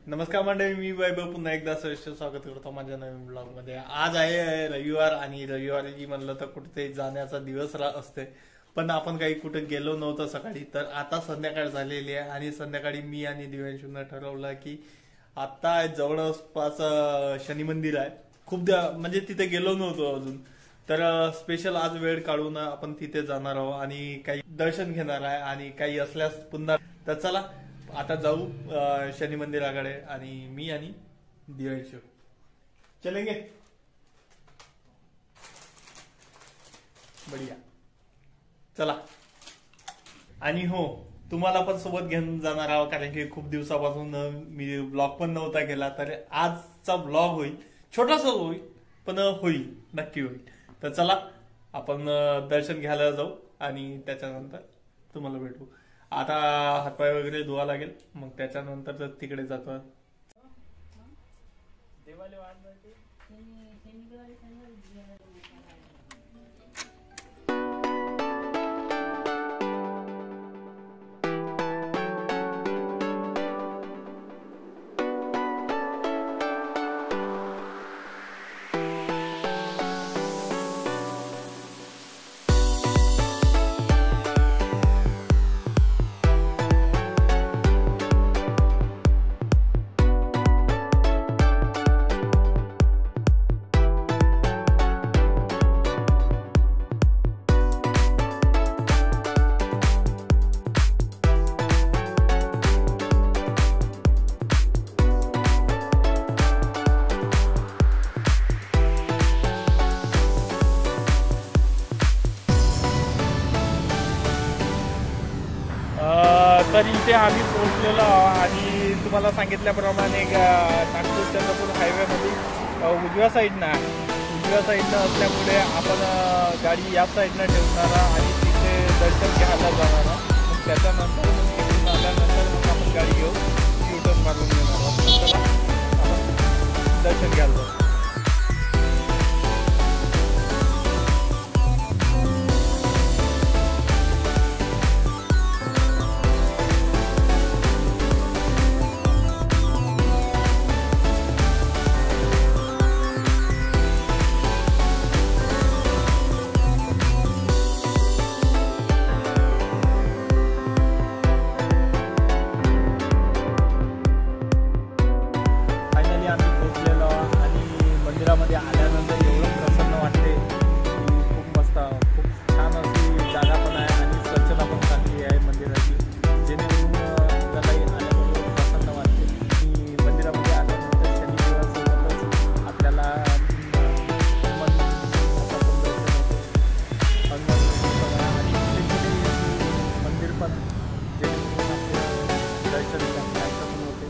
नमस्कार मंडळी, मी वैभव पुन्हा एकदा सहर्ष स्वागत करतो माझ्या नवीन ब्लॉग मध्ये। आज आहे रविवार आणि रविवारी म्हणलं तर कुठेतरी जाण्याचा दिवस असते, पण आपण काही कुठे गेलो नव्हतो सकाळी। तर आता संध्याकाळ झालेली आहे आणि संध्याकाळी मी आणि दिव्यांशूने ठरवलं की आता जवळपास शनी मंदिर आहे, खूप म्हणजे तिथे गेलो नव्हतो अजून, तर स्पेशल आज वेळ काढून आपण तिथे जाणार आहोत आणि काही दर्शन घेणार आहे आणि काही असल्यास पुन्हा। तर चला आता जाऊ शनी मंदिराकडे आणि मी आणि दिव्यांशू चलेंगे। बढिया, चला। आणि हो, तुम्हाला पण सोबत घेऊन जाणार आहोत कारण की खूप दिवसापासून मी ब्लॉग पण नव्हता केला। तर आजचा ब्लॉग होईल, छोटासा होईल पण होईल, नक्की होईल। तर चला आपण दर्शन घ्यायला जाऊ आणि त्याच्यानंतर तुम्हाला भेटू। आता हातपाय वगैरे धुवा लागेल, मग त्याच्यानंतर तिकडे जातो। देवाले वाट जाते तर इथे आम्ही पोहोचलेलो आहोत आणि तुम्हाला सांगितल्याप्रमाणे नागपूर चंद्रपूर हायवेमध्ये उजव्या साईडनं असल्यामुळे आपण गाडी या साईडनं ठेवणार आणि तिथे दर्शन घ्यायला जाणार। मग त्याच्यानंतर तिथून आल्यानंतर मग आपण गाडी घेऊन युटर्न मारून घेणार आहोत। चला आपण दर्शन घ्यायला जाऊ। मंदिरामध्ये आल्यानंतर एवढं प्रसन्न वाटते की खूप मस्त, खूप छान अशी जागा पण आहे आणि स्वच्छता पण चांगली आहे मंदिराची, जेणेकरून त्यालाही आल्यानंतर प्रसन्न वाटते की मंदिरामध्ये आल्यानंतर शनिवारसोबतच आपल्याला मन आणि मंदिर पण जेणेकरून आपलं दर्शन घ्यायचं पण होते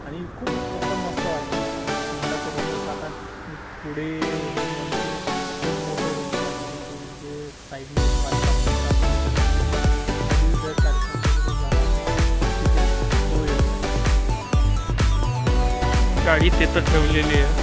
आणि खूप मस्त वाटते। पुढे गाडी तिथं ठेवलेली आहे।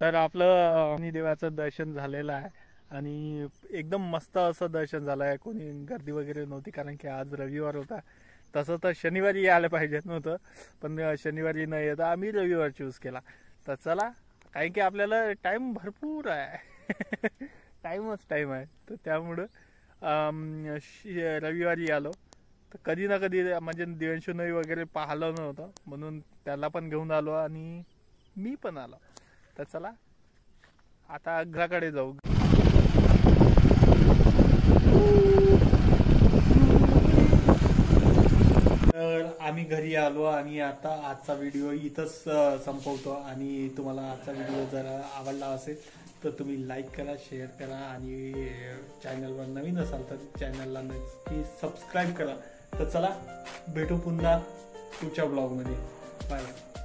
तर आपलं देवाचं दर्शन झालेलं आहे आणि एकदम मस्त असं दर्शन झालं आहे। कोणी गर्दी वगैरे नव्हती कारण की आज रविवार होता। तसं तर शनिवारी यायला पाहिजे नव्हतं, पण शनिवारी न येता आम्ही रविवार चूज केला। तर चला, कारण की आपल्याला टाइम भरपूर आहे टाइम आहे, तर त्यामुळं रविवारी आलो। तर कधी ना कधी म्हणजे दिव्यांशूनही वगैरे पाहिलं नव्हतं म्हणून त्याला पण घेऊन आलो आणि मी पण आलो। तर चला आता घराकडे जाऊ। तर आम्ही घरी आलो आणि आता आजचा व्हिडिओ इथंच संपवतो आणि तुम्हाला आजचा व्हिडिओ जर आवडला असेल तर तुम्ही लाईक करा, शेअर करा आणि चॅनलवर नवीन असाल तर चॅनलला नक्की सबस्क्राईब करा तर चला भेटू पुन्हा पुढच्या ब्लॉगमध्ये. Bye bye.